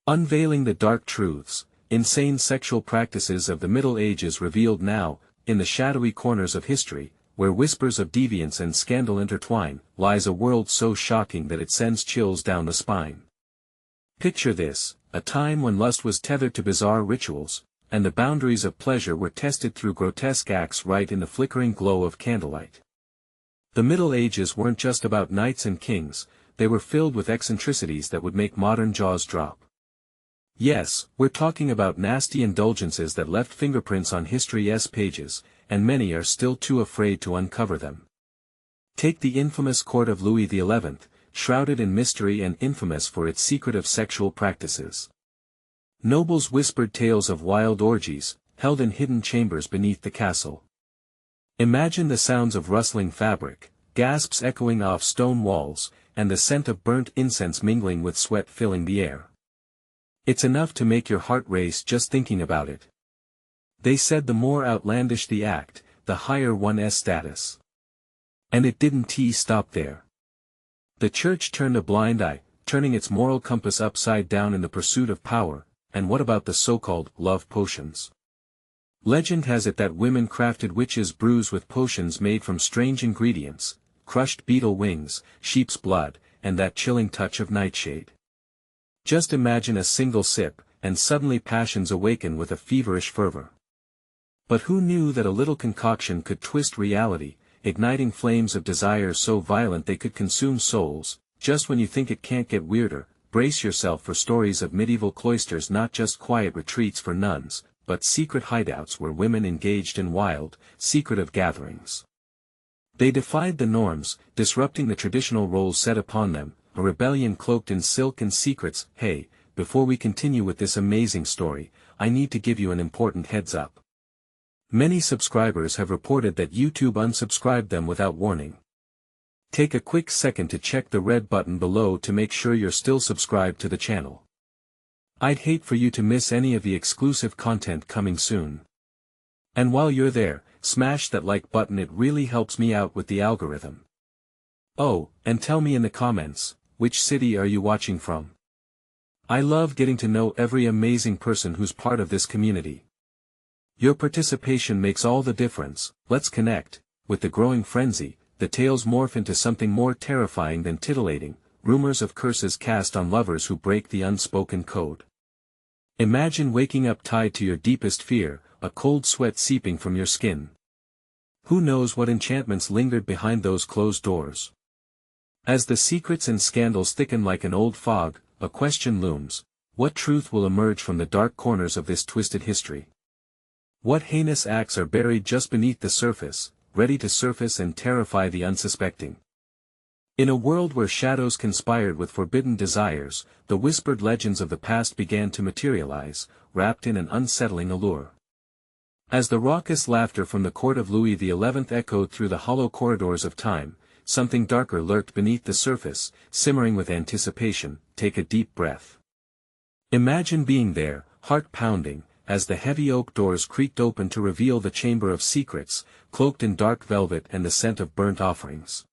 Unveiling the dark truths, insane sexual practices of the Middle Ages revealed now, in the shadowy corners of history, where whispers of deviance and scandal intertwine, lies a world so shocking that it sends chills down the spine. Picture this, a time when lust was tethered to bizarre rituals, and the boundaries of pleasure were tested through grotesque acts right in the flickering glow of candlelight. The Middle Ages weren't just about knights and kings, they were filled with eccentricities that would make modern jaws drop. Yes, we're talking about nasty indulgences that left fingerprints on history's pages, and many are still too afraid to uncover them. Take the infamous court of Louis XI, shrouded in mystery and infamous for its secretive sexual practices. Nobles whispered tales of wild orgies, held in hidden chambers beneath the castle. Imagine the sounds of rustling fabric, gasps echoing off stone walls, and the scent of burnt incense mingling with sweat filling the air. It's enough to make your heart race just thinking about it. They said the more outlandish the act, the higher one's status. And it didn't stop there. The church turned a blind eye, turning its moral compass upside down in the pursuit of power, and what about the so-called love potions? Legend has it that women crafted witches' brews with potions made from strange ingredients, crushed beetle wings, sheep's blood, and that chilling touch of nightshade. Just imagine a single sip, and suddenly passions awaken with a feverish fervor. But who knew that a little concoction could twist reality, igniting flames of desire so violent they could consume souls? Just when you think it can't get weirder, brace yourself for stories of medieval cloisters, not just quiet retreats for nuns, but secret hideouts where women engaged in wild, secretive gatherings. They defied the norms, disrupting the traditional roles set upon them, a rebellion cloaked in silk and secrets. Hey, before we continue with this amazing story, I need to give you an important heads up. Many subscribers have reported that YouTube unsubscribed them without warning. Take a quick second to check the red button below to make sure you're still subscribed to the channel. I'd hate for you to miss any of the exclusive content coming soon. And while you're there, smash that like button, it really helps me out with the algorithm. Oh, and tell me in the comments, which city are you watching from? I love getting to know every amazing person who's part of this community. Your participation makes all the difference. Let's connect. With the growing frenzy, the tales morph into something more terrifying than titillating, rumors of curses cast on lovers who break the unspoken code. Imagine waking up tied to your deepest fear, a cold sweat seeping from your skin. Who knows what enchantments lingered behind those closed doors? As the secrets and scandals thicken like an old fog, a question looms: what truth will emerge from the dark corners of this twisted history? What heinous acts are buried just beneath the surface, ready to surface and terrify the unsuspecting? In a world where shadows conspired with forbidden desires, the whispered legends of the past began to materialize, wrapped in an unsettling allure. As the raucous laughter from the court of Louis XI echoed through the hollow corridors of time, something darker lurked beneath the surface, simmering with anticipation. Take a deep breath. Imagine being there, heart pounding, as the heavy oak doors creaked open to reveal the chamber of secrets, cloaked in dark velvet and the scent of burnt offerings.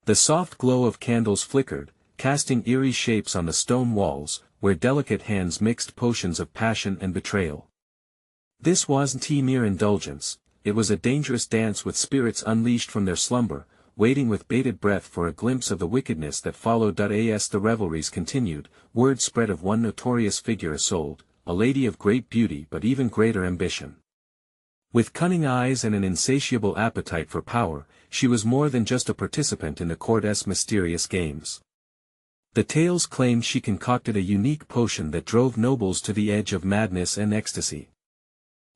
The soft glow of candles flickered, casting eerie shapes on the stone walls, where delicate hands mixed potions of passion and betrayal. This wasn't mere indulgence, it was a dangerous dance with spirits unleashed from their slumber, waiting with bated breath for a glimpse of the wickedness that followed. As the revelries continued, word spread of one notorious figure Isolde, a lady of great beauty but even greater ambition. With cunning eyes and an insatiable appetite for power, she was more than just a participant in the court's mysterious games. The tales claimed she concocted a unique potion that drove nobles to the edge of madness and ecstasy.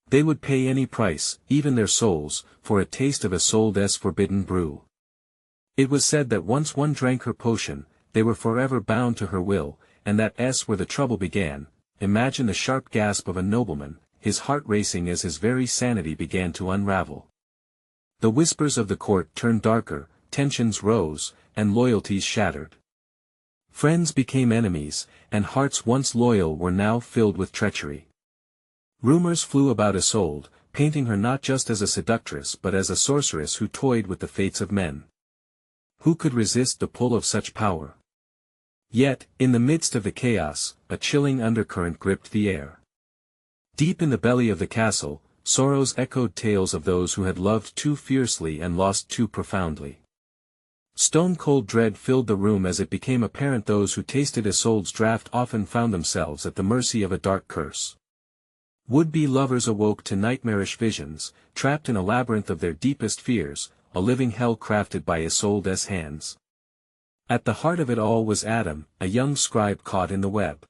They would pay any price, even their souls, for a taste of Isolde's forbidden brew. It was said that once one drank her potion, they were forever bound to her will, and that's where the trouble began. Imagine the sharp gasp of a nobleman, his heart racing as his very sanity began to unravel. The whispers of the court turned darker, tensions rose, and loyalties shattered. Friends became enemies, and hearts once loyal were now filled with treachery. Rumors flew about Isolde, painting her not just as a seductress but as a sorceress who toyed with the fates of men. Who could resist the pull of such power? Yet, in the midst of the chaos, a chilling undercurrent gripped the air. Deep in the belly of the castle, sorrows echoed tales of those who had loved too fiercely and lost too profoundly. Stone-cold dread filled the room as it became apparent those who tasted Isolde's draught often found themselves at the mercy of a dark curse. Would-be lovers awoke to nightmarish visions, trapped in a labyrinth of their deepest fears, a living hell crafted by Isolde's hands. At the heart of it all was Adam, a young scribe caught in the web.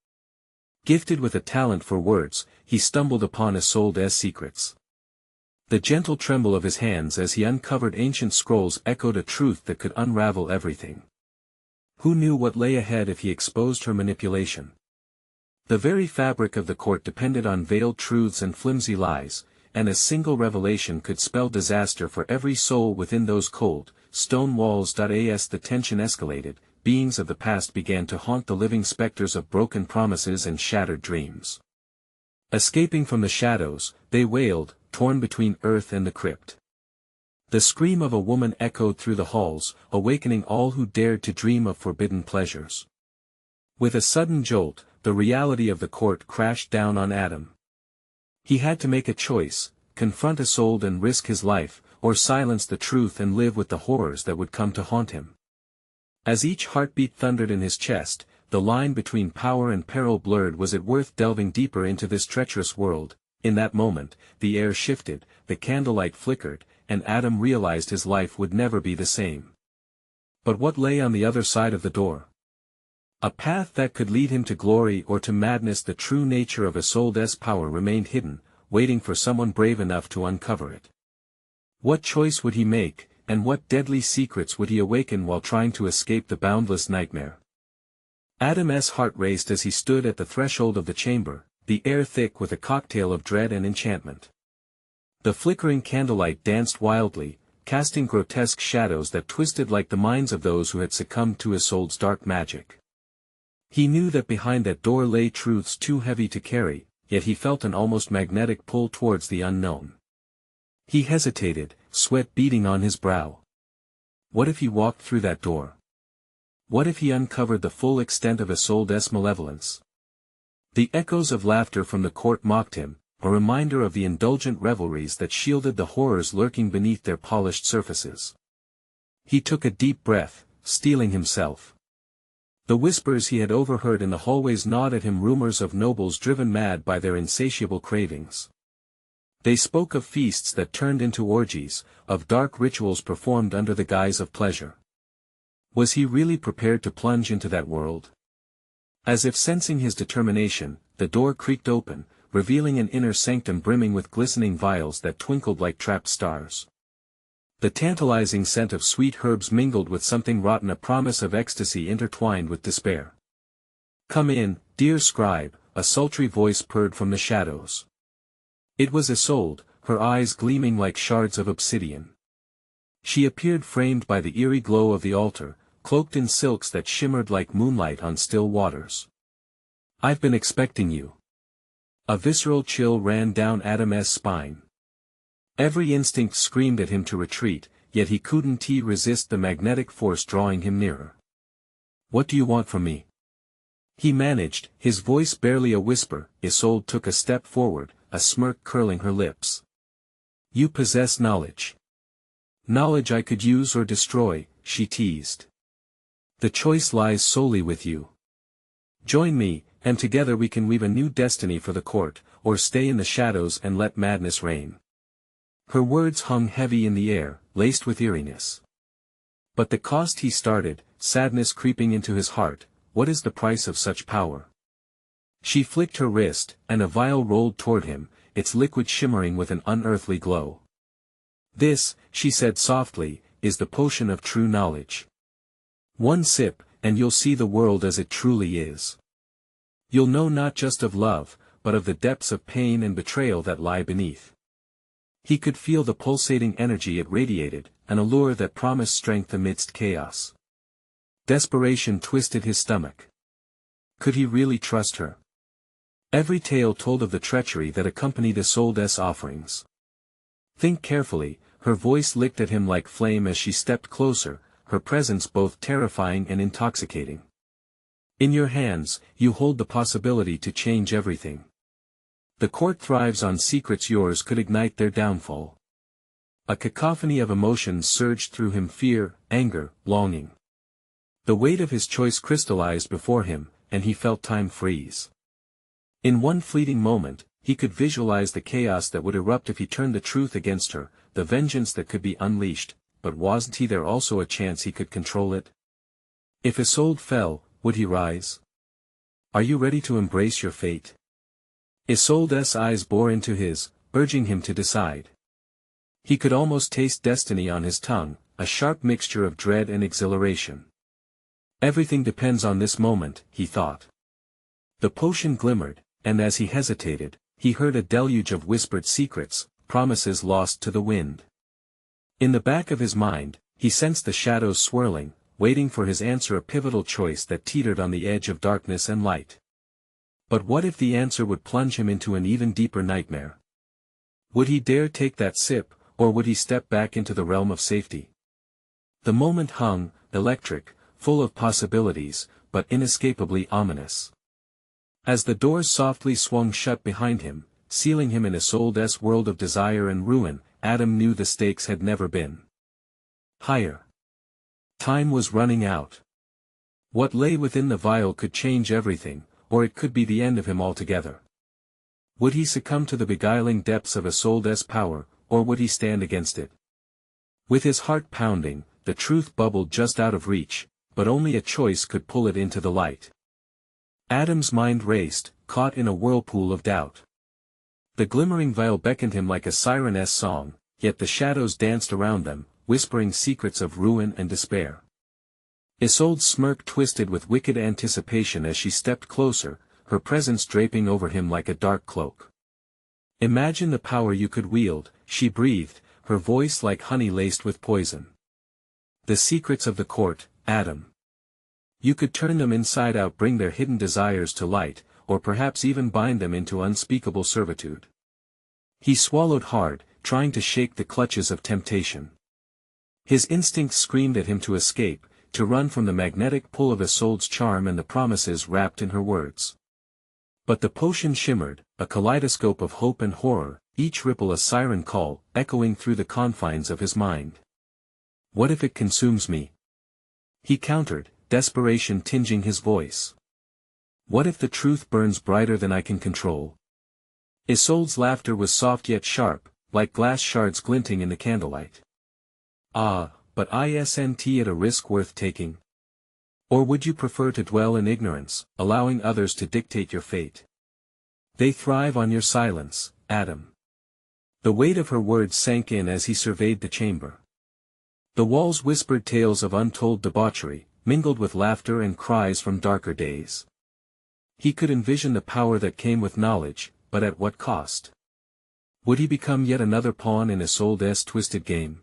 Gifted with a talent for words, he stumbled upon Isolde's secrets. The gentle tremble of his hands as he uncovered ancient scrolls echoed a truth that could unravel everything. Who knew what lay ahead if he exposed her manipulation? The very fabric of the court depended on veiled truths and flimsy lies, and a single revelation could spell disaster for every soul within those cold, stone walls. As the tension escalated, beings of the past began to haunt the living specters of broken promises and shattered dreams. Escaping from the shadows, they wailed, torn between earth and the crypt. The scream of a woman echoed through the halls, awakening all who dared to dream of forbidden pleasures. With a sudden jolt, the reality of the court crashed down on Adam. He had to make a choice, confront Isolde and risk his life, or silence the truth and live with the horrors that would come to haunt him. As each heartbeat thundered in his chest, the line between power and peril blurred. Was it worth delving deeper into this treacherous world? In that moment, the air shifted, the candlelight flickered, and Adam realized his life would never be the same. But what lay on the other side of the door? A path that could lead him to glory or to madness. The true nature of Isolde's power remained hidden, waiting for someone brave enough to uncover it. What choice would he make, and what deadly secrets would he awaken while trying to escape the boundless nightmare? Adam's heart raced as he stood at the threshold of the chamber, the air thick with a cocktail of dread and enchantment. The flickering candlelight danced wildly, casting grotesque shadows that twisted like the minds of those who had succumbed to Isolde's dark magic. He knew that behind that door lay truths too heavy to carry, yet he felt an almost magnetic pull towards the unknown. He hesitated, sweat beading on his brow. What if he walked through that door? What if he uncovered the full extent of Isolde's malevolence? The echoes of laughter from the court mocked him, a reminder of the indulgent revelries that shielded the horrors lurking beneath their polished surfaces. He took a deep breath, steeling himself. The whispers he had overheard in the hallways gnawed at him, rumors of nobles driven mad by their insatiable cravings. They spoke of feasts that turned into orgies, of dark rituals performed under the guise of pleasure. Was he really prepared to plunge into that world? As if sensing his determination, the door creaked open, revealing an inner sanctum brimming with glistening vials that twinkled like trapped stars. The tantalizing scent of sweet herbs mingled with something rotten, a promise of ecstasy intertwined with despair. "Come in, dear scribe," a sultry voice purred from the shadows. It was Isolde, her eyes gleaming like shards of obsidian. She appeared framed by the eerie glow of the altar, cloaked in silks that shimmered like moonlight on still waters. "I've been expecting you." A visceral chill ran down Adam's spine. Every instinct screamed at him to retreat, yet he couldn't resist the magnetic force drawing him nearer. "What do you want from me?" he managed, his voice barely a whisper. Isolde took a step forward, a smirk curling her lips. "You possess knowledge. Knowledge I could use or destroy," she teased. "The choice lies solely with you. Join me, and together we can weave a new destiny for the court, or stay in the shadows and let madness reign." Her words hung heavy in the air, laced with eeriness. "But the cost," he started, sadness creeping into his heart. "What is the price of such power?" She flicked her wrist, and a vial rolled toward him, its liquid shimmering with an unearthly glow. "This," she said softly, "is the potion of true knowledge. One sip, and you'll see the world as it truly is. You'll know not just of love, but of the depths of pain and betrayal that lie beneath." He could feel the pulsating energy it radiated, an allure that promised strength amidst chaos. Desperation twisted his stomach. Could he really trust her? Every tale told of the treachery that accompanied Isolde's offerings. "Think carefully," her voice licked at him like flame as she stepped closer, her presence both terrifying and intoxicating. In your hands, you hold the possibility to change everything. The court thrives on secrets yours could ignite their downfall. A cacophony of emotions surged through him: fear, anger, longing. The weight of his choice crystallized before him, and he felt time freeze. In one fleeting moment, he could visualize the chaos that would erupt if he turned the truth against her, the vengeance that could be unleashed, but wasn't there also a chance he could control it? If Isolde fell, would he rise? Are you ready to embrace your fate? Isolde's eyes bore into his, urging him to decide. He could almost taste destiny on his tongue, a sharp mixture of dread and exhilaration. Everything depends on this moment, he thought. The potion glimmered, and as he hesitated, he heard a deluge of whispered secrets, promises lost to the wind. In the back of his mind, he sensed the shadows swirling, waiting for his answer, a pivotal choice that teetered on the edge of darkness and light. But what if the answer would plunge him into an even deeper nightmare? Would he dare take that sip, or would he step back into the realm of safety? The moment hung, electric, full of possibilities, but inescapably ominous. As the doors softly swung shut behind him, sealing him in Isolde's world of desire and ruin, Adam knew the stakes had never been higher. Time was running out. What lay within the vial could change everything, or it could be the end of him altogether. Would he succumb to the beguiling depths of Isolde's power, or would he stand against it? With his heart pounding, the truth bubbled just out of reach, but only a choice could pull it into the light. Adam's mind raced, caught in a whirlpool of doubt. The glimmering vial beckoned him like a siren's song, yet the shadows danced around them, whispering secrets of ruin and despair. Isolde's smirk twisted with wicked anticipation as she stepped closer, her presence draping over him like a dark cloak. "Imagine the power you could wield," she breathed, her voice like honey laced with poison. "The secrets of the court, Adam. You could turn them inside out, bring their hidden desires to light, or perhaps even bind them into unspeakable servitude." He swallowed hard, trying to shake the clutches of temptation. His instincts screamed at him to escape, to run from the magnetic pull of Isolde's charm and the promises wrapped in her words. But the potion shimmered, a kaleidoscope of hope and horror, each ripple a siren call, echoing through the confines of his mind. "What if it consumes me?" he countered, desperation tinging his voice. "What if the truth burns brighter than I can control?" Isolde's laughter was soft yet sharp, like glass shards glinting in the candlelight. "Ah, but isn't it a risk worth taking? Or would you prefer to dwell in ignorance, allowing others to dictate your fate? They thrive on your silence, Adam." The weight of her words sank in as he surveyed the chamber. The walls whispered tales of untold debauchery, mingled with laughter and cries from darker days. He could envision the power that came with knowledge, but at what cost? Would he become yet another pawn in Isolde's twisted game?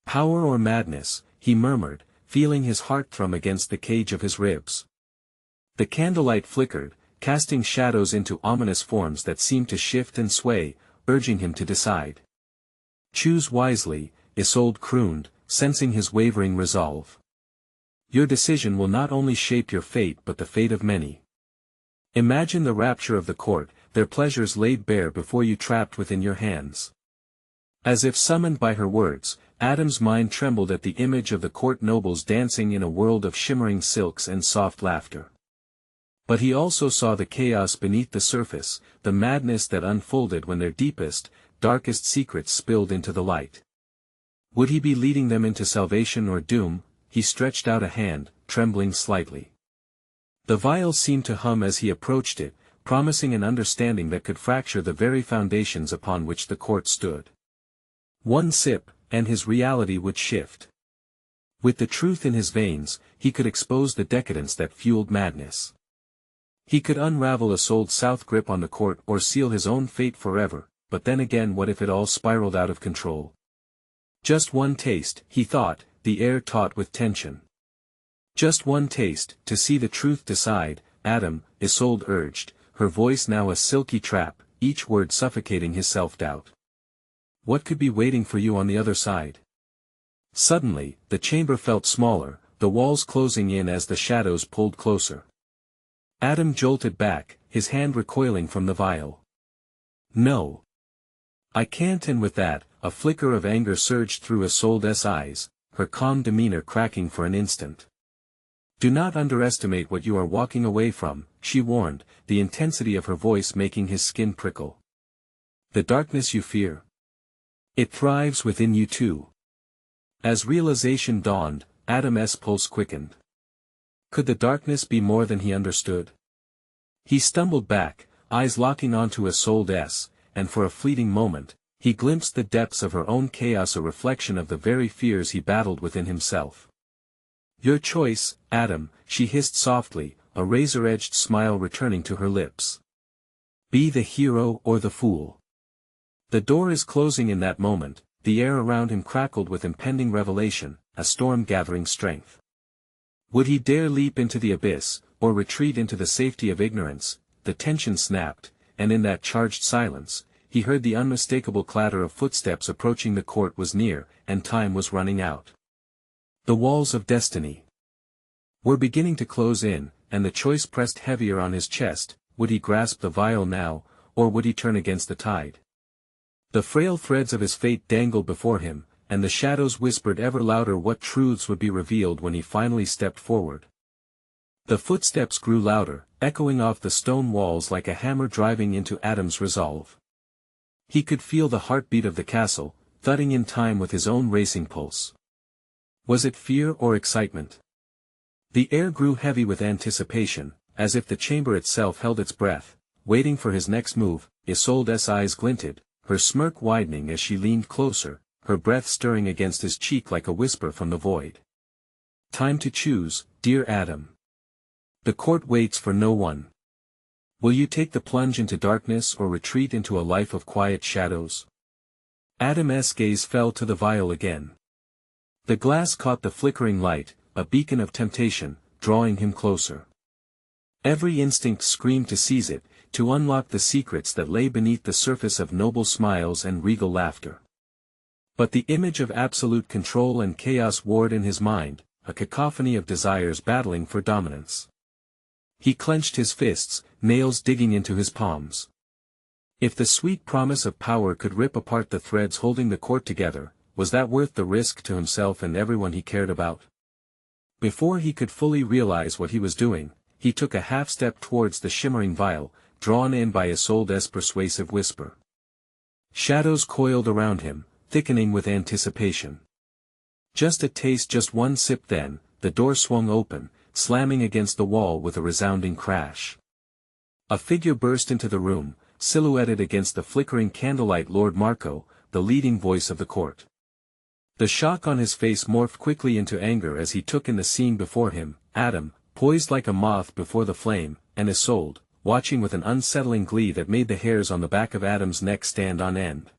"Power or madness," he murmured, feeling his heart thrum against the cage of his ribs. The candlelight flickered, casting shadows into ominous forms that seemed to shift and sway, urging him to decide. "Choose wisely," Isolde crooned, sensing his wavering resolve. "Your decision will not only shape your fate but the fate of many. Imagine the rapture of the court, their pleasures laid bare before you, trapped within your hands." As if summoned by her words, Adam's mind trembled at the image of the court nobles dancing in a world of shimmering silks and soft laughter. But he also saw the chaos beneath the surface, the madness that unfolded when their deepest, darkest secrets spilled into the light. Would he be leading them into salvation or doom? He stretched out a hand, trembling slightly. The vial seemed to hum as he approached it, promising an understanding that could fracture the very foundations upon which the court stood. One sip, and his reality would shift. With the truth in his veins, he could expose the decadence that fueled madness. He could unravel Isolde's south grip on the court or seal his own fate forever, but then again, what if it all spiraled out of control? Just one taste, he thought, the air taut with tension. Just one taste, to see the truth decide. "Adam," Isolde urged, her voice now a silky trap, each word suffocating his self-doubt. "What could be waiting for you on the other side?" Suddenly, the chamber felt smaller, the walls closing in as the shadows pulled closer. Adam jolted back, his hand recoiling from the vial. No. I can't, and with that, a flicker of anger surged through Isolde's eyes, her calm demeanor cracking for an instant. Do not underestimate what you are walking away from, she warned, the intensity of her voice making his skin prickle. The darkness you fear. It thrives within you too. As realization dawned, Adam's pulse quickened. Could the darkness be more than he understood? He stumbled back, eyes locking onto Isolde, and for a fleeting moment, he glimpsed the depths of her own chaos, a reflection of the very fears he battled within himself. Your choice, Adam, she hissed softly, a razor-edged smile returning to her lips. Be the hero or the fool. The door is closing in that moment, the air around him crackled with impending revelation, a storm gathering strength. Would he dare leap into the abyss, or retreat into the safety of ignorance? The tension snapped, and in that charged silence, he heard the unmistakable clatter of footsteps approaching. The court was near, and time was running out. The walls of destiny were beginning to close in, and the choice pressed heavier on his chest. Would he grasp the vial now, or would he turn against the tide? The frail threads of his fate dangled before him, and the shadows whispered ever louder what truths would be revealed when he finally stepped forward. The footsteps grew louder, echoing off the stone walls like a hammer driving into Adam's resolve. He could feel the heartbeat of the castle, thudding in time with his own racing pulse. Was it fear or excitement? The air grew heavy with anticipation, as if the chamber itself held its breath, waiting for his next move. Isolde's eyes glinted, her smirk widening as she leaned closer, her breath stirring against his cheek like a whisper from the void. Time to choose, dear Adam. The court waits for no one. Will you take the plunge into darkness or retreat into a life of quiet shadows? Adam's gaze fell to the vial again. The glass caught the flickering light, a beacon of temptation, drawing him closer. Every instinct screamed to seize it, to unlock the secrets that lay beneath the surface of noble smiles and regal laughter. But the image of absolute control and chaos warred in his mind, a cacophony of desires battling for dominance. He clenched his fists, nails digging into his palms. If the sweet promise of power could rip apart the threads holding the court together, was that worth the risk to himself and everyone he cared about? Before he could fully realize what he was doing, he took a half-step towards the shimmering vial, drawn in by Isolde's persuasive whisper. Shadows coiled around him, thickening with anticipation. Just a taste, just one sip, then, the door swung open, slamming against the wall with a resounding crash. A figure burst into the room, silhouetted against the flickering candlelight. Lord Marco, the leading voice of the court. The shock on his face morphed quickly into anger as he took in the scene before him, Adam, poised like a moth before the flame, and Isolde, watching with an unsettling glee that made the hairs on the back of Adam's neck stand on end.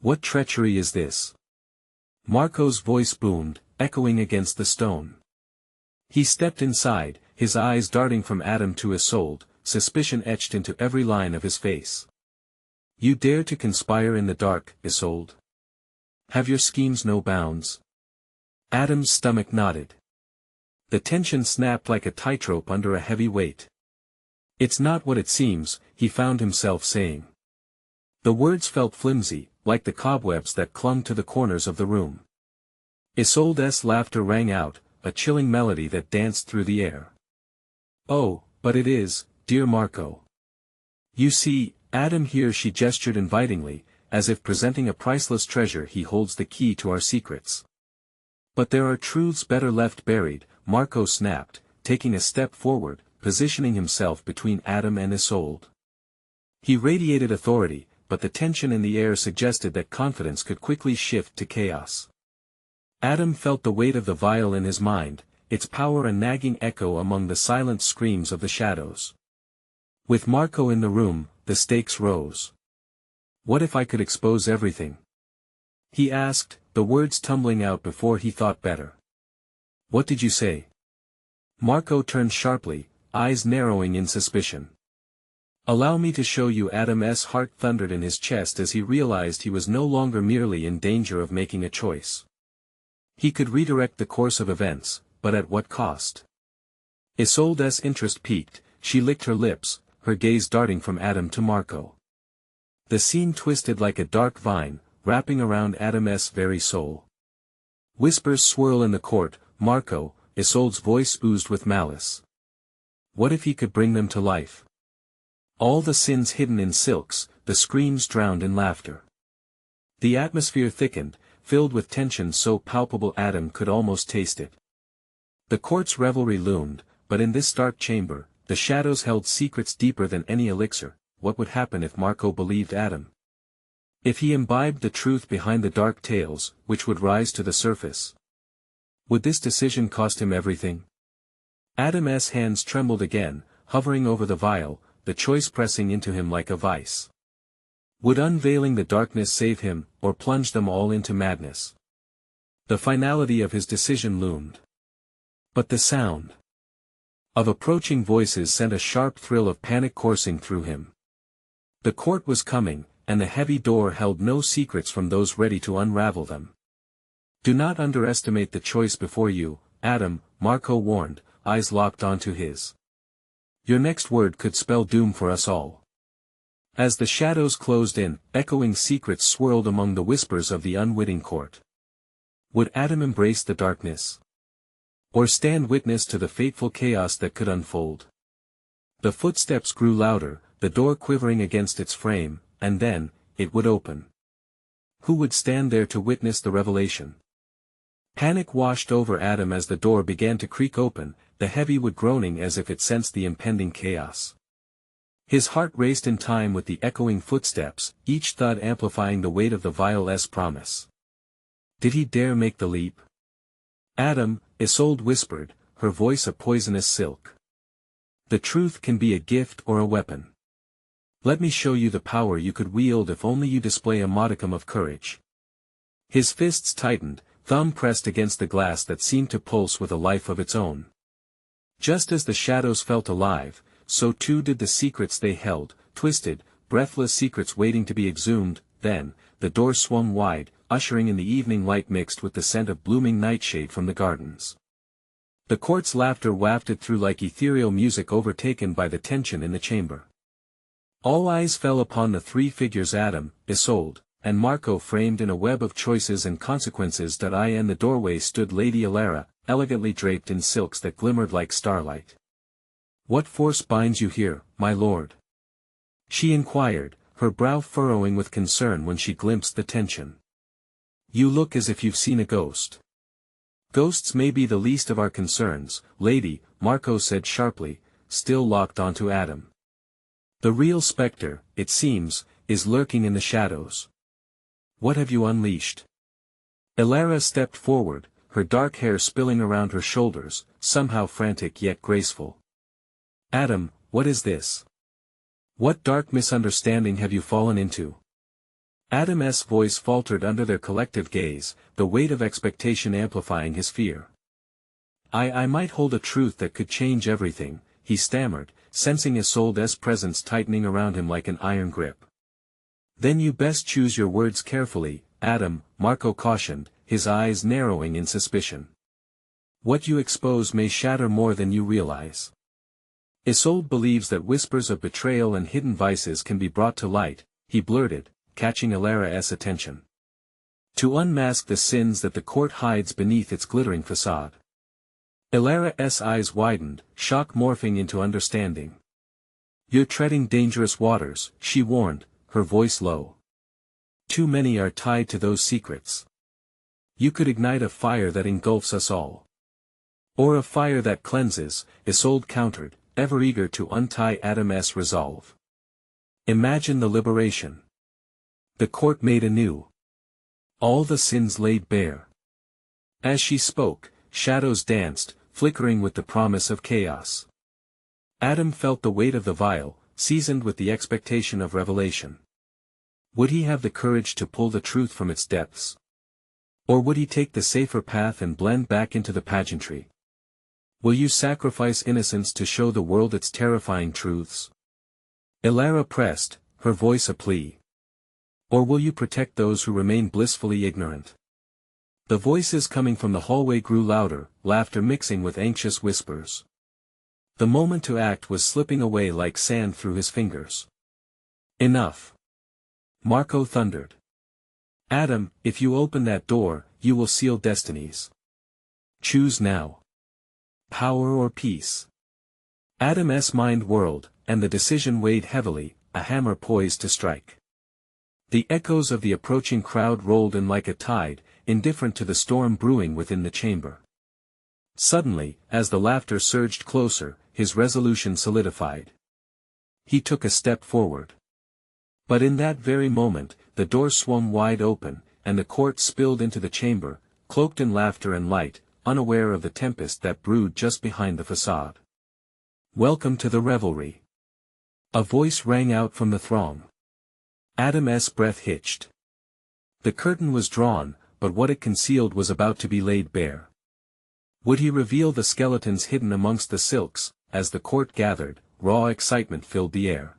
What treachery is this? Marco's voice boomed, echoing against the stone. He stepped inside, his eyes darting from Adam to Isolde, suspicion etched into every line of his face. You dare to conspire in the dark, Isolde? Have your schemes no bounds? Adam's stomach knotted. The tension snapped like a tightrope under a heavy weight. It's not what it seems, he found himself saying. The words felt flimsy, like the cobwebs that clung to the corners of the room. Isolde's laughter rang out, a chilling melody that danced through the air. Oh, but it is, dear Marco. You see, Adam here, she gestured invitingly, as if presenting a priceless treasure. He holds the key to our secrets. But there are truths better left buried, Marco snapped, taking a step forward, positioning himself between Adam and Isolde. He radiated authority, but the tension in the air suggested that confidence could quickly shift to chaos. Adam felt the weight of the vial in his mind, its power a nagging echo among the silent screams of the shadows. With Marco in the room, the stakes rose. What if I could expose everything? He asked, the words tumbling out before he thought better. What did you say? Marco turned sharply, eyes narrowing in suspicion. Allow me to show you. Adam's heart thundered in his chest as he realized he was no longer merely in danger of making a choice. He could redirect the course of events, but at what cost? Isolde's interest peaked, she licked her lips, her gaze darting from Adam to Marco. The scene twisted like a dark vine, wrapping around Adam's very soul. Whispers swirl in the court. Marco, Isolde's voice oozed with malice. What if he could bring them to life? All the sins hidden in silks, the screams drowned in laughter. The atmosphere thickened, filled with tension so palpable Adam could almost taste it. The court's revelry loomed, but in this dark chamber, the shadows held secrets deeper than any elixir. What would happen if Marco believed Adam? If he imbibed the truth behind the dark tales, which would rise to the surface? Would this decision cost him everything? Adam's hands trembled again, hovering over the vial, the choice pressing into him like a vice. Would unveiling the darkness save him, or plunge them all into madness? The finality of his decision loomed. But the sound of approaching voices sent a sharp thrill of panic coursing through him. The court was coming, and the heavy door held no secrets from those ready to unravel them. Do not underestimate the choice before you, Adam, Marco warned, eyes locked onto his. Your next word could spell doom for us all. As the shadows closed in, echoing secrets swirled among the whispers of the unwitting court. Would Adam embrace the darkness? Or stand witness to the fateful chaos that could unfold? The footsteps grew louder, the door quivering against its frame, and then, it would open. Who would stand there to witness the revelation? Panic washed over Adam as the door began to creak open, the heavy wood groaning as if it sensed the impending chaos. His heart raced in time with the echoing footsteps, each thud amplifying the weight of the vial's promise. Did he dare make the leap? Adam, Isolde whispered, her voice a poisonous silk. The truth can be a gift or a weapon. Let me show you the power you could wield if only you display a modicum of courage. His fists tightened, thumb pressed against the glass that seemed to pulse with a life of its own. Just as the shadows felt alive, so too did the secrets they held, twisted, breathless secrets waiting to be exhumed. Then, the door swung wide, ushering in the evening light mixed with the scent of blooming nightshade from the gardens. The court's laughter wafted through like ethereal music overtaken by the tension in the chamber. All eyes fell upon the three figures Adam, Isolde, and Marco framed in a web of choices and consequences. In the doorway stood Lady Elara, elegantly draped in silks that glimmered like starlight. What force binds you here, my lord? She inquired, her brow furrowing with concern when she glimpsed the tension. You look as if you've seen a ghost. Ghosts may be the least of our concerns, lady, Marco said sharply, still locked onto Adam. The real spectre, it seems, is lurking in the shadows. What have you unleashed? Elara stepped forward, her dark hair spilling around her shoulders, somehow frantic yet graceful. Adam, what is this? What dark misunderstanding have you fallen into? Adam's voice faltered under their collective gaze, the weight of expectation amplifying his fear. I might hold a truth that could change everything, he stammered, sensing Isolde's presence tightening around him like an iron grip. Then you best choose your words carefully, Adam, Marco cautioned, his eyes narrowing in suspicion. What you expose may shatter more than you realize. Isolde believes that whispers of betrayal and hidden vices can be brought to light, he blurted, catching Elara's attention. To unmask the sins that the court hides beneath its glittering facade. Elara's eyes widened, shock morphing into understanding. You're treading dangerous waters, she warned, her voice low. Too many are tied to those secrets. You could ignite a fire that engulfs us all. Or a fire that cleanses, Isolde countered, ever eager to untie Adam's resolve. Imagine the liberation. The court made anew. All the sins laid bare. As she spoke, shadows danced, flickering with the promise of chaos. Adam felt the weight of the vial, seasoned with the expectation of revelation. Would he have the courage to pull the truth from its depths? Or would he take the safer path and blend back into the pageantry? Will you sacrifice innocence to show the world its terrifying truths? Elara pressed, her voice a plea. Or will you protect those who remain blissfully ignorant? The voices coming from the hallway grew louder, laughter mixing with anxious whispers. The moment to act was slipping away like sand through his fingers. Enough! Marco thundered. Adam, if you open that door, you will seal destinies. Choose now. Power or peace. Adam's mind whirled, and the decision weighed heavily, a hammer poised to strike. The echoes of the approaching crowd rolled in like a tide, indifferent to the storm brewing within the chamber. Suddenly, as the laughter surged closer, his resolution solidified. He took a step forward. But in that very moment, the door swung wide open, and the court spilled into the chamber, cloaked in laughter and light, unaware of the tempest that brewed just behind the facade. Welcome to the revelry. A voice rang out from the throng. Adam's breath hitched. The curtain was drawn, but what it concealed was about to be laid bare. Would he reveal the skeletons hidden amongst the silks? As the court gathered, raw excitement filled the air.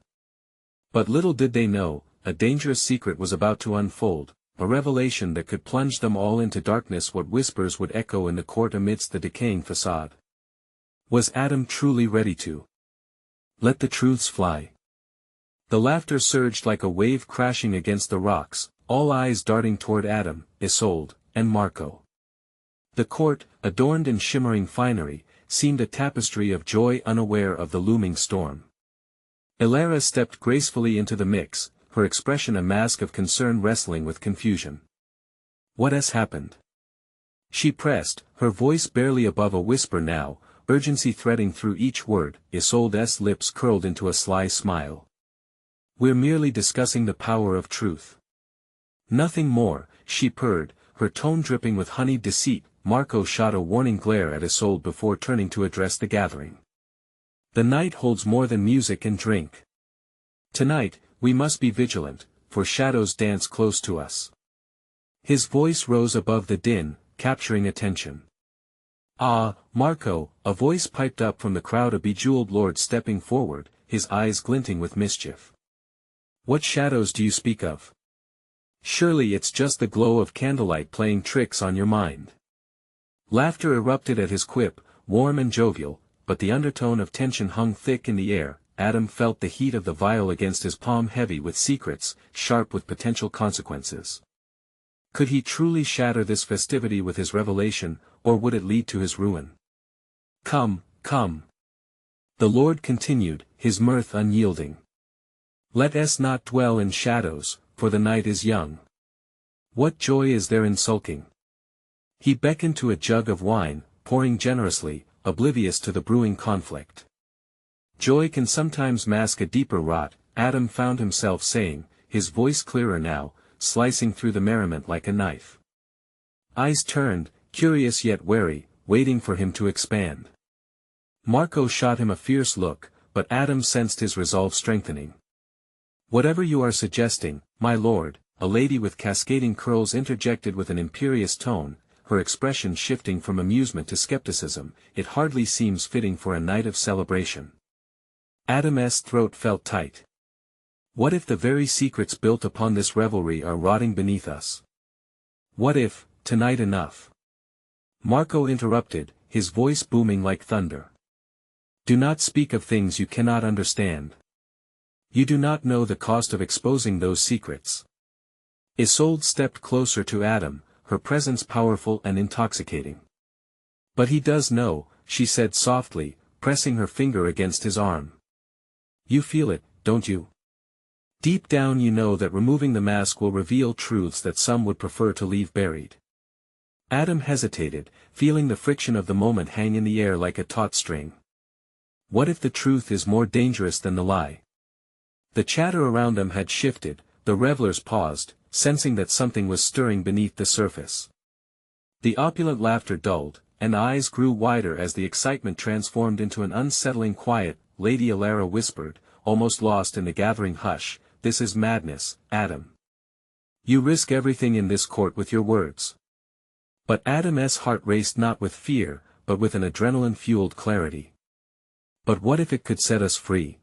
But little did they know, a dangerous secret was about to unfold, a revelation that could plunge them all into darkness. What whispers would echo in the court amidst the decaying facade? Was Adam truly ready to let the truths fly? The laughter surged like a wave crashing against the rocks, all eyes darting toward Adam, Isolde, and Marco. The court, adorned in shimmering finery, seemed a tapestry of joy unaware of the looming storm. Ilara stepped gracefully into the mix, her expression a mask of concern wrestling with confusion. What has happened? She pressed, her voice barely above a whisper now, urgency threading through each word. Isolde's lips curled into a sly smile. We're merely discussing the power of truth. Nothing more, she purred, her tone dripping with honeyed deceit. Marco shot a warning glare at Isolde before turning to address the gathering. The night holds more than music and drink. Tonight, we must be vigilant, for shadows dance close to us. His voice rose above the din, capturing attention. Ah, Marco, a voice piped up from the crowd, a bejeweled lord stepping forward, his eyes glinting with mischief. What shadows do you speak of? Surely it's just the glow of candlelight playing tricks on your mind. Laughter erupted at his quip, warm and jovial, but the undertone of tension hung thick in the air. Adam felt the heat of the vial against his palm, heavy with secrets, sharp with potential consequences. Could he truly shatter this festivity with his revelation, or would it lead to his ruin? Come, come. The Lord continued, his mirth unyielding. Let us not dwell in shadows, for the night is young. What joy is there in sulking? He beckoned to a jug of wine, pouring generously, oblivious to the brewing conflict. Joy can sometimes mask a deeper rot, Adam found himself saying, his voice clearer now, slicing through the merriment like a knife. Eyes turned, curious yet wary, waiting for him to expand. Marco shot him a fierce look, but Adam sensed his resolve strengthening. Whatever you are suggesting, my lord, a lady with cascading curls interjected with an imperious tone, her expression shifting from amusement to skepticism. It hardly seems fitting for a night of celebration. Adam's throat felt tight. What if the very secrets built upon this revelry are rotting beneath us? What if, tonight enough? Marco interrupted, his voice booming like thunder. Do not speak of things you cannot understand. You do not know the cost of exposing those secrets. Isolde stepped closer to Adam, her presence powerful and intoxicating. But he does know, she said softly, pressing her finger against his arm. You feel it, don't you? Deep down you know that removing the mask will reveal truths that some would prefer to leave buried. Adam hesitated, feeling the friction of the moment hang in the air like a taut string. What if the truth is more dangerous than the lie? The chatter around them had shifted, the revelers paused, sensing that something was stirring beneath the surface. The opulent laughter dulled, and eyes grew wider as the excitement transformed into an unsettling quiet. Lady Ilara whispered, almost lost in the gathering hush, this is madness, Adam. You risk everything in this court with your words. But Adam's heart raced not with fear, but with an adrenaline-fueled clarity. But what if it could set us free?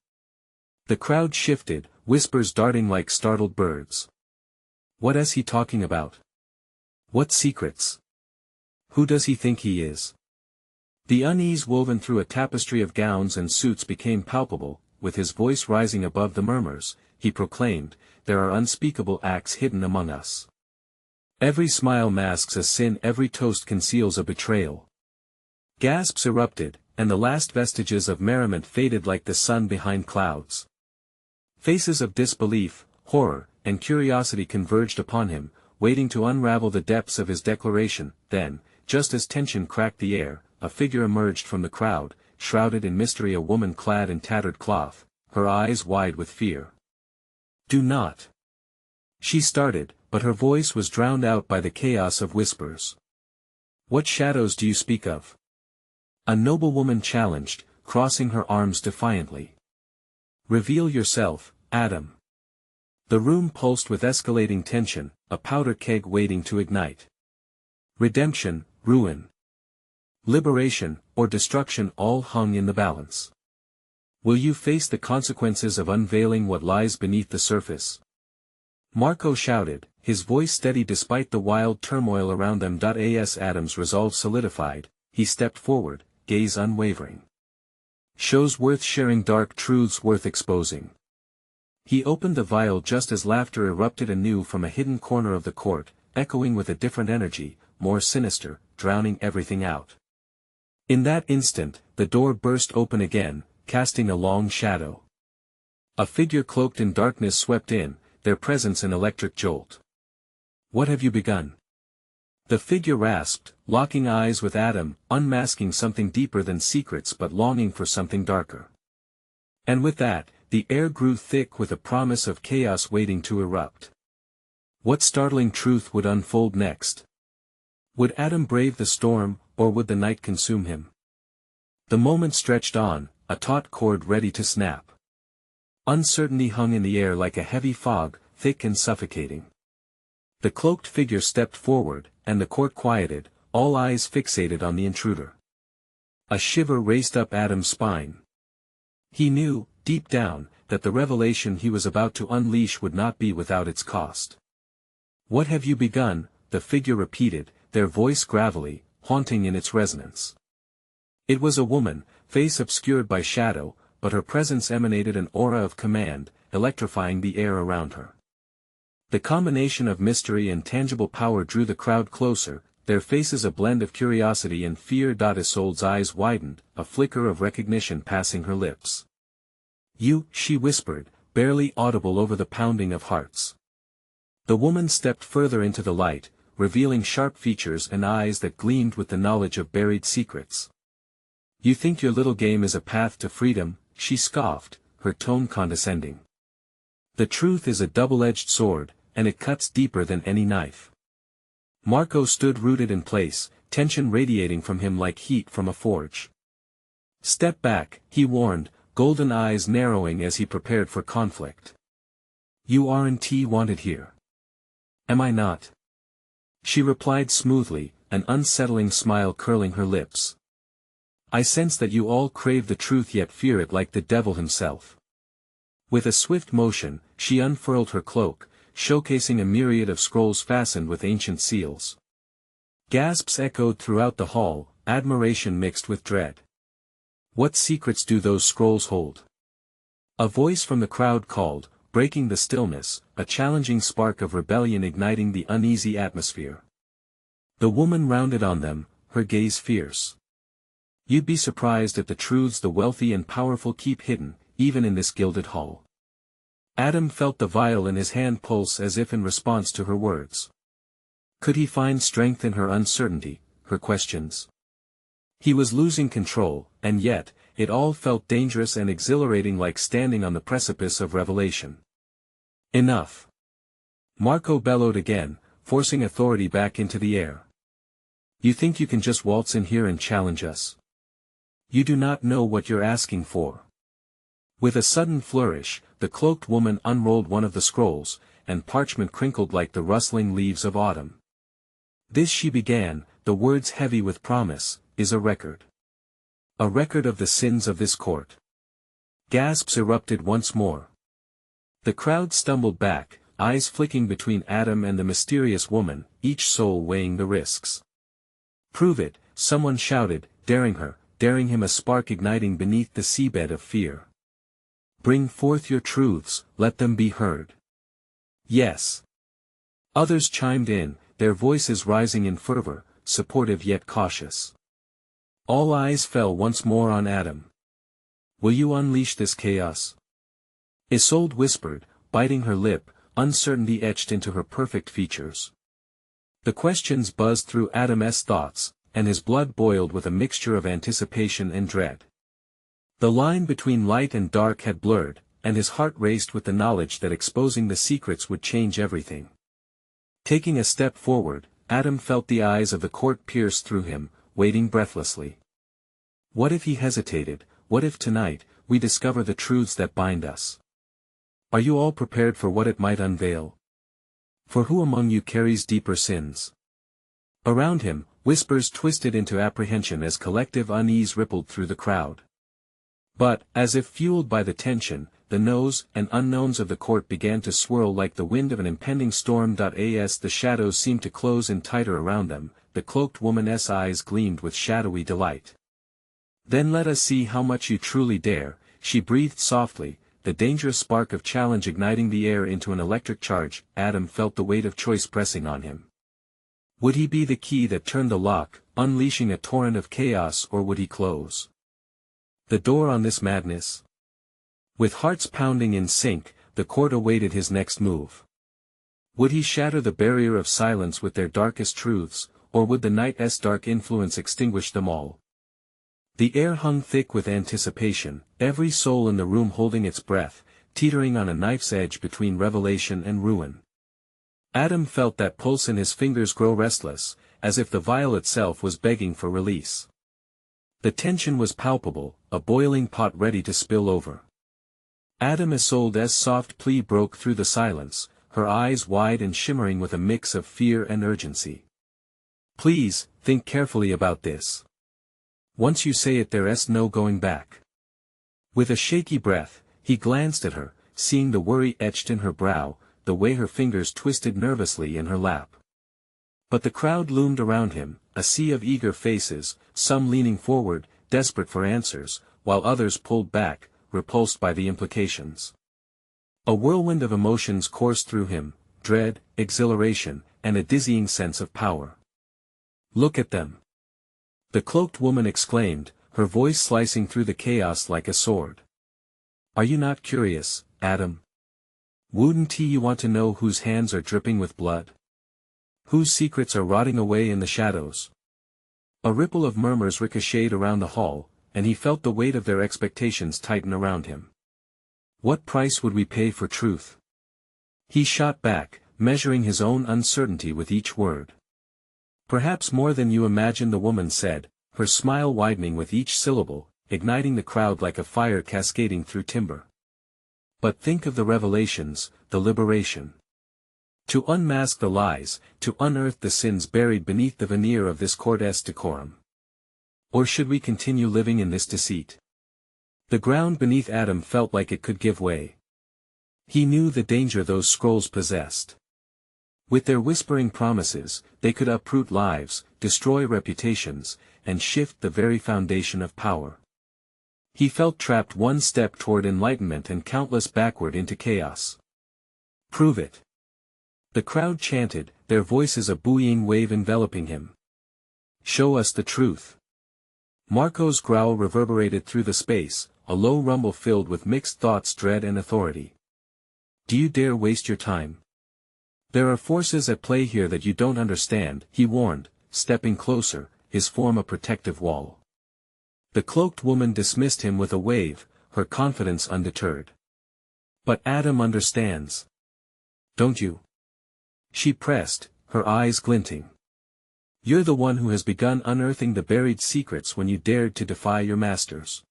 The crowd shifted, whispers darting like startled birds. What is he talking about? What secrets? Who does he think he is? The unease woven through a tapestry of gowns and suits became palpable. With his voice rising above the murmurs, he proclaimed, "There are unspeakable acts hidden among us. Every smile masks a sin, every toast conceals a betrayal." Gasps erupted, and the last vestiges of merriment faded like the sun behind clouds. Faces of disbelief, horror, and curiosity converged upon him, waiting to unravel the depths of his declaration. Then, just as tension cracked the air, a figure emerged from the crowd, shrouded in mystery, a woman clad in tattered cloth, her eyes wide with fear. "Do not!" She started, but her voice was drowned out by the chaos of whispers. "What shadows do you speak of?" A noblewoman challenged, crossing her arms defiantly. "Reveal yourself, Adam." The room pulsed with escalating tension, a powder keg waiting to ignite. Redemption, ruin, liberation, or destruction all hung in the balance. Will you face the consequences of unveiling what lies beneath the surface? Marco shouted, his voice steady despite the wild turmoil around them. As Adam's resolve solidified, he stepped forward, gaze unwavering. "Shows worth sharing, dark truths worth exposing." He opened the vial just as laughter erupted anew from a hidden corner of the court, echoing with a different energy, more sinister, drowning everything out. In that instant, the door burst open again, casting a long shadow. A figure cloaked in darkness swept in, their presence an electric jolt. "What have you begun?" The figure rasped, locking eyes with Adam, unmasking something deeper than secrets but longing for something darker. And with that, the air grew thick with a promise of chaos waiting to erupt. What startling truth would unfold next? Would Adam brave the storm, or would the night consume him? The moment stretched on, a taut cord ready to snap. Uncertainty hung in the air like a heavy fog, thick and suffocating. The cloaked figure stepped forward, and the court quieted, all eyes fixated on the intruder. A shiver raced up Adam's spine. He knew, deep down, that the revelation he was about to unleash would not be without its cost. "What have you begun?" the figure repeated, their voice gravelly, haunting in its resonance. It was a woman, face obscured by shadow, but her presence emanated an aura of command, electrifying the air around her. The combination of mystery and tangible power drew the crowd closer, their faces a blend of curiosity and fear. Isolde's eyes widened, a flicker of recognition passing her lips. "You," she whispered, barely audible over the pounding of hearts. The woman stepped further into the light, revealing sharp features and eyes that gleamed with the knowledge of buried secrets. "You think your little game is a path to freedom," she scoffed, her tone condescending. "The truth is a double-edged sword, and it cuts deeper than any knife." Marco stood rooted in place, tension radiating from him like heat from a forge. "Step back," he warned, golden eyes narrowing as he prepared for conflict. "You aren't wanted here." "Am I not?" She replied smoothly, an unsettling smile curling her lips. "I sense that you all crave the truth yet fear it like the devil himself." With a swift motion, she unfurled her cloak, showcasing a myriad of scrolls fastened with ancient seals. Gasps echoed throughout the hall, admiration mixed with dread. "What secrets do those scrolls hold?" A voice from the crowd called, breaking the stillness, a challenging spark of rebellion igniting the uneasy atmosphere. The woman rounded on them, her gaze fierce. "You'd be surprised at the truths the wealthy and powerful keep hidden, even in this gilded hall." Adam felt the vial in his hand pulse as if in response to her words. Could he find strength in her uncertainty, her questions? He was losing control, and yet, it all felt dangerous and exhilarating, like standing on the precipice of revelation. "Enough!" Marco bellowed again, forcing authority back into the air. "You think you can just waltz in here and challenge us? You do not know what you're asking for." With a sudden flourish, the cloaked woman unrolled one of the scrolls, and parchment crinkled like the rustling leaves of autumn. "This," she began, the words heavy with promise, "is a record. A record of the sins of this court." Gasps erupted once more. The crowd stumbled back, eyes flicking between Adam and the mysterious woman, each soul weighing the risks. "Prove it," someone shouted, daring him, a spark igniting beneath the seabed of fear. Bring forth your truths, let them be heard. Yes. Others chimed in, their voices rising in fervor, supportive yet cautious. All eyes fell once more on Adam. Will you unleash this chaos? Isolde whispered, biting her lip, uncertainty etched into her perfect features. The questions buzzed through Adam's thoughts, and his blood boiled with a mixture of anticipation and dread. The line between light and dark had blurred, and his heart raced with the knowledge that exposing the secrets would change everything. Taking a step forward, Adam felt the eyes of the court pierce through him, waiting breathlessly. What if he hesitated? What if tonight, we discover the truths that bind us? Are you all prepared for what it might unveil? For who among you carries deeper sins? Around him, whispers twisted into apprehension as collective unease rippled through the crowd. But, as if fueled by the tension, the no's and unknowns of the court began to swirl like the wind of an impending storm. As the shadows seemed to close in tighter around them, the cloaked woman's eyes gleamed with shadowy delight. Then let us see how much you truly dare, she breathed softly, the dangerous spark of challenge igniting the air into an electric charge. Adam felt the weight of choice pressing on him. Would he be the key that turned the lock, unleashing a torrent of chaos, or would he close the door on this madness? With hearts pounding in sync, the court awaited his next move. Would he shatter the barrier of silence with their darkest truths, or would the night's dark influence extinguish them all? The air hung thick with anticipation, every soul in the room holding its breath, teetering on a knife's edge between revelation and ruin. Adam felt that pulse in his fingers grow restless, as if the vial itself was begging for release. The tension was palpable, a boiling pot ready to spill over. Isolde's soft plea broke through the silence, her eyes wide and shimmering with a mix of fear and urgency. Please, think carefully about this. Once you say it, there's no going back. With a shaky breath, he glanced at her, seeing the worry etched in her brow, the way her fingers twisted nervously in her lap. But the crowd loomed around him, a sea of eager faces, some leaning forward, desperate for answers, while others pulled back, repulsed by the implications. A whirlwind of emotions coursed through him, dread, exhilaration, and a dizzying sense of power. Look at them! The cloaked woman exclaimed, her voice slicing through the chaos like a sword. Are you not curious, Adam? Wouldn't you want to know whose hands are dripping with blood? Whose secrets are rotting away in the shadows? A ripple of murmurs ricocheted around the hall, and he felt the weight of their expectations tighten around him. What price would we pay for truth? He shot back, measuring his own uncertainty with each word. Perhaps more than you imagine, the woman said, her smile widening with each syllable, igniting the crowd like a fire cascading through timber. But think of the revelations, the liberation. To unmask the lies, to unearth the sins buried beneath the veneer of this court's decorum. Or should we continue living in this deceit? The ground beneath Adam felt like it could give way. He knew the danger those scrolls possessed. With their whispering promises, they could uproot lives, destroy reputations, and shift the very foundation of power. He felt trapped one step toward enlightenment and countless backward into chaos. Prove it. The crowd chanted, their voices a buoying wave enveloping him. Show us the truth. Marco's growl reverberated through the space, a low rumble filled with mixed thoughts, dread and authority. Do you dare waste your time? There are forces at play here that you don't understand, he warned, stepping closer, his form a protective wall. The cloaked woman dismissed him with a wave, her confidence undeterred. But Adam understands. Don't you? She pressed, her eyes glinting. You're the one who has begun unearthing the buried secrets when you dared to defy your masters.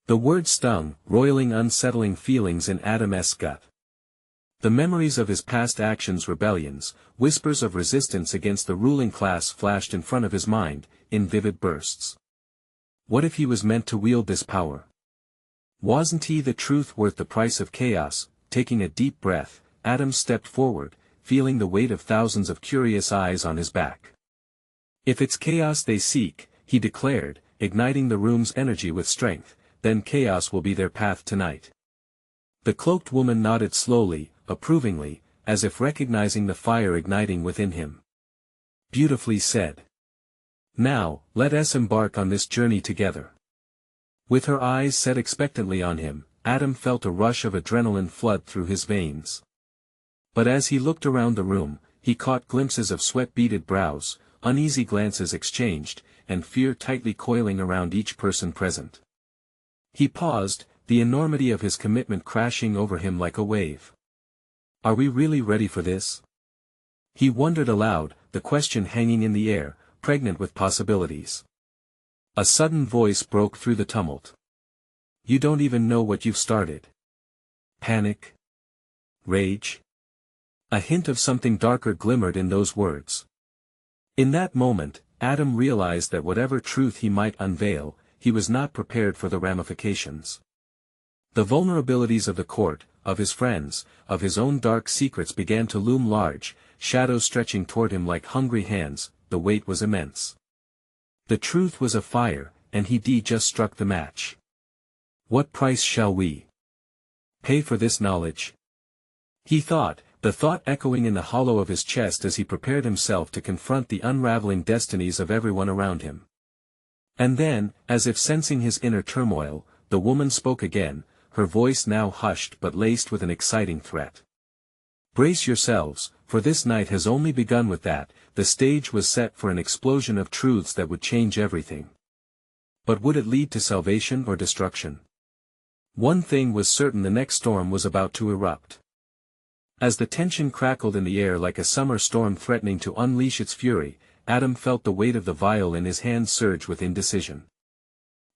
The word stung, roiling unsettling feelings in Adam's gut. The memories of his past actions, rebellions, whispers of resistance against the ruling class flashed in front of his mind, in vivid bursts. What if he was meant to wield this power? Wasn't he the truth worth the price of chaos? Taking a deep breath, Adam stepped forward, feeling the weight of thousands of curious eyes on his back. If it's chaos they seek, he declared, igniting the room's energy with strength, then chaos will be their path tonight. The cloaked woman nodded slowly, approvingly, as if recognizing the fire igniting within him. Beautifully said. Now, let us embark on this journey together. With her eyes set expectantly on him, Adam felt a rush of adrenaline flood through his veins. But as he looked around the room, he caught glimpses of sweat-beaded brows, uneasy glances exchanged, and fear tightly coiling around each person present. He paused, the enormity of his commitment crashing over him like a wave. Are we really ready for this? He wondered aloud, the question hanging in the air, pregnant with possibilities. A sudden voice broke through the tumult. You don't even know what you've started. Panic? Rage? A hint of something darker glimmered in those words. In that moment, Adam realized that whatever truth he might unveil, he was not prepared for the ramifications. The vulnerabilities of the court, of his friends, of his own dark secrets began to loom large, shadows stretching toward him like hungry hands. The weight was immense. The truth was afire, and he just struck the match. What price shall we pay for this knowledge? He thought, the thought echoing in the hollow of his chest as he prepared himself to confront the unraveling destinies of everyone around him. And then, as if sensing his inner turmoil, the woman spoke again, her voice now hushed but laced with an exciting threat. Brace yourselves, for this night has only begun with that. The stage was set for an explosion of truths that would change everything. But would it lead to salvation or destruction? One thing was certain: the next storm was about to erupt. As the tension crackled in the air like a summer storm threatening to unleash its fury, Adam felt the weight of the vial in his hand surge with indecision.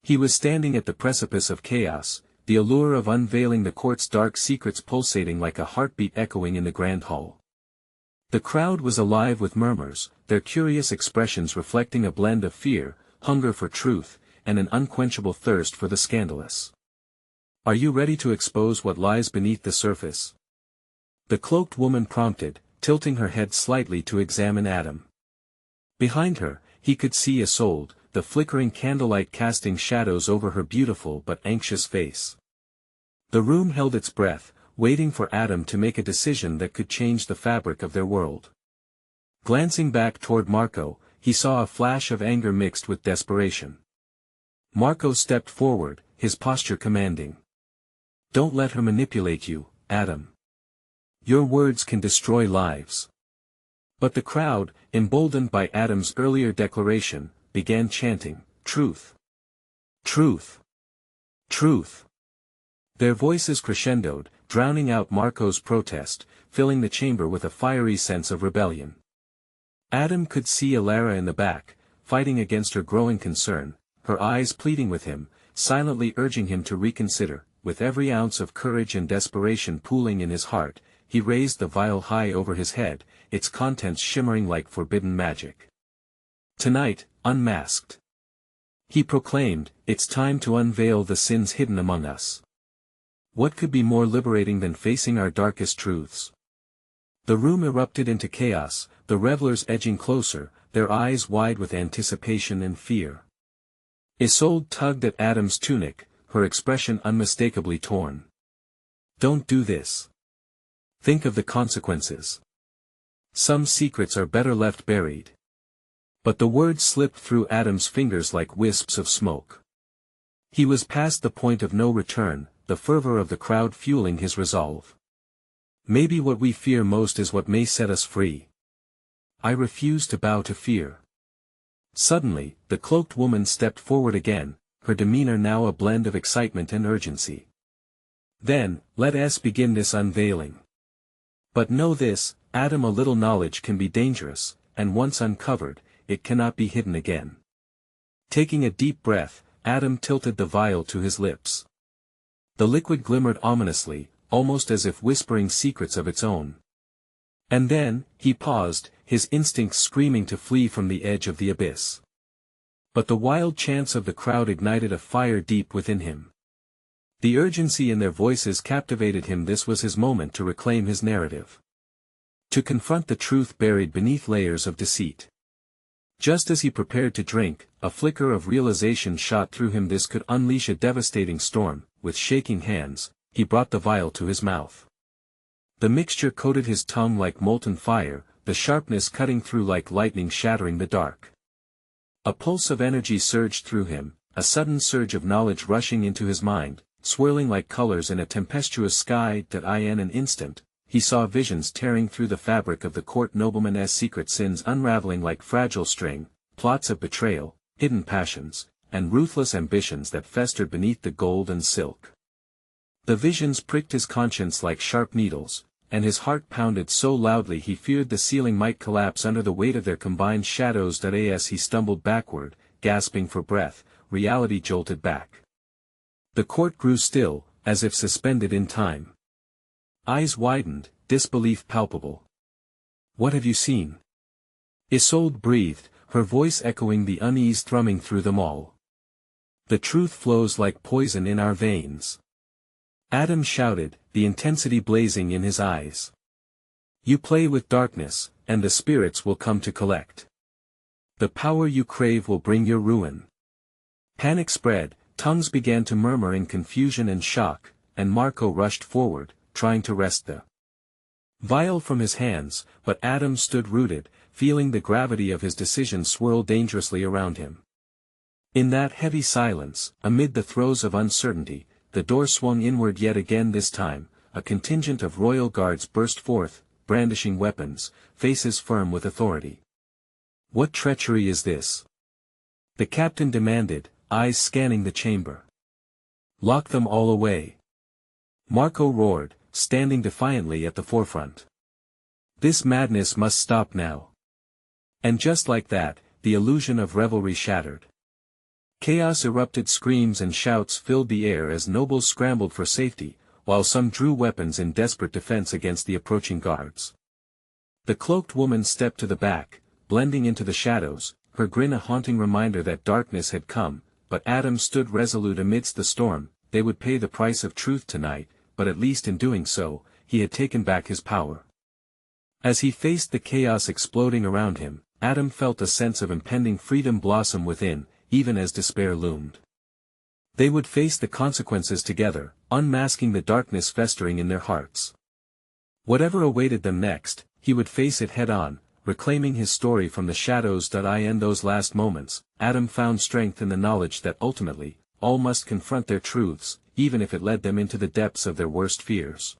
He was standing at the precipice of chaos, the allure of unveiling the court's dark secrets pulsating like a heartbeat echoing in the grand hall. The crowd was alive with murmurs, their curious expressions reflecting a blend of fear, hunger for truth, and an unquenchable thirst for the scandalous. Are you ready to expose what lies beneath the surface? The cloaked woman prompted, tilting her head slightly to examine Adam. Behind her, he could see Isolde, the flickering candlelight casting shadows over her beautiful but anxious face. The room held its breath, waiting for Adam to make a decision that could change the fabric of their world. Glancing back toward Marco, he saw a flash of anger mixed with desperation. Marco stepped forward, his posture commanding. Don't let her manipulate you, Adam. Your words can destroy lives. But the crowd, emboldened by Adam's earlier declaration, began chanting, Truth! Truth! Truth! Their voices crescendoed, drowning out Marco's protest, filling the chamber with a fiery sense of rebellion. Adam could see Alara in the back, fighting against her growing concern, her eyes pleading with him, silently urging him to reconsider. With every ounce of courage and desperation pooling in his heart, he raised the vial high over his head, its contents shimmering like forbidden magic. Tonight, unmasked, he proclaimed, it's time to unveil the sins hidden among us. What could be more liberating than facing our darkest truths? The room erupted into chaos, the revelers edging closer, their eyes wide with anticipation and fear. Isolde tugged at Adam's tunic, her expression unmistakably torn. Don't do this. Think of the consequences. Some secrets are better left buried. But the words slipped through Adam's fingers like wisps of smoke. He was past the point of no return, the fervor of the crowd fueling his resolve. Maybe what we fear most is what may set us free. I refuse to bow to fear. Suddenly, the cloaked woman stepped forward again, her demeanor now a blend of excitement and urgency. Then, let us begin this unveiling. But know this, Adam, a little knowledge can be dangerous, and once uncovered, it cannot be hidden again. Taking a deep breath, Adam tilted the vial to his lips. The liquid glimmered ominously, almost as if whispering secrets of its own. And then, he paused, his instincts screaming to flee from the edge of the abyss. But the wild chants of the crowd ignited a fire deep within him. The urgency in their voices captivated him. This was his moment to reclaim his narrative. To confront the truth buried beneath layers of deceit. Just as he prepared to drink, a flicker of realization shot through him. This could unleash a devastating storm. With shaking hands, he brought the vial to his mouth. The mixture coated his tongue like molten fire, the sharpness cutting through like lightning, shattering the dark. A pulse of energy surged through him, a sudden surge of knowledge rushing into his mind, swirling like colors in a tempestuous sky. That in an instant, he saw visions tearing through the fabric of the court nobleman's secret sins unraveling like fragile string, plots of betrayal, hidden passions, and ruthless ambitions that festered beneath the gold and silk. The visions pricked his conscience like sharp needles, and his heart pounded so loudly he feared the ceiling might collapse under the weight of their combined shadows. As he stumbled backward, gasping for breath, reality jolted back. The court grew still, as if suspended in time. Eyes widened, disbelief palpable. "What have you seen?" Isolde breathed, her voice echoing the unease thrumming through them all. "The truth flows like poison in our veins," Adam shouted, the intensity blazing in his eyes. "You play with darkness, and the spirits will come to collect. The power you crave will bring your ruin." Panic spread, tongues began to murmur in confusion and shock, and Marco rushed forward, trying to wrest the vial from his hands, but Adam stood rooted, feeling the gravity of his decision swirl dangerously around him. In that heavy silence, amid the throes of uncertainty, the door swung inward yet again. This time, a contingent of royal guards burst forth, brandishing weapons, faces firm with authority. "What treachery is this?" the captain demanded, eyes scanning the chamber. "Lock them all away," Marco roared, standing defiantly at the forefront. "This madness must stop now." And just like that, the illusion of revelry shattered. Chaos erupted, screams and shouts filled the air as nobles scrambled for safety, while some drew weapons in desperate defense against the approaching guards. The cloaked woman stepped to the back, blending into the shadows, her grin a haunting reminder that darkness had come, but Adam stood resolute amidst the storm. They would pay the price of truth tonight, but at least in doing so, he had taken back his power. As he faced the chaos exploding around him, Adam felt a sense of impending freedom blossom within, even as despair loomed. They would face the consequences together, unmasking the darkness festering in their hearts. Whatever awaited them next, he would face it head-on, reclaiming his story from the shadows. In those last moments, Adam found strength in the knowledge that ultimately, all must confront their truths, even if it led them into the depths of their worst fears.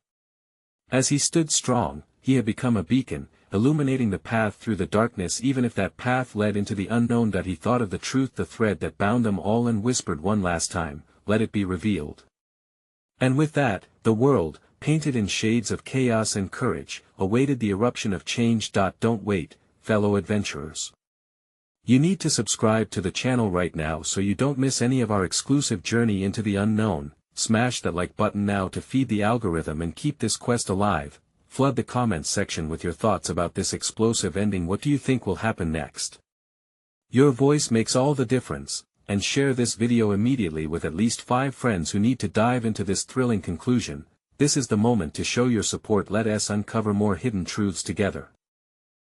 As he stood strong, he had become a beacon, illuminating the path through the darkness, even if that path led into the unknown. He thought of the truth, the thread that bound them all, and whispered one last time, "Let it be revealed." And with that, the world, painted in shades of chaos and courage, awaited the eruption of change. Don't wait, fellow adventurers. You need to subscribe to the channel right now so you don't miss any of our exclusive journey into the unknown. Smash that like button now to feed the algorithm and keep this quest alive. Flood the comments section with your thoughts about this explosive ending. What do you think will happen next? Your voice makes all the difference, and share this video immediately with at least 5 friends who need to dive into this thrilling conclusion. This is the moment to show your support. Let us uncover more hidden truths together.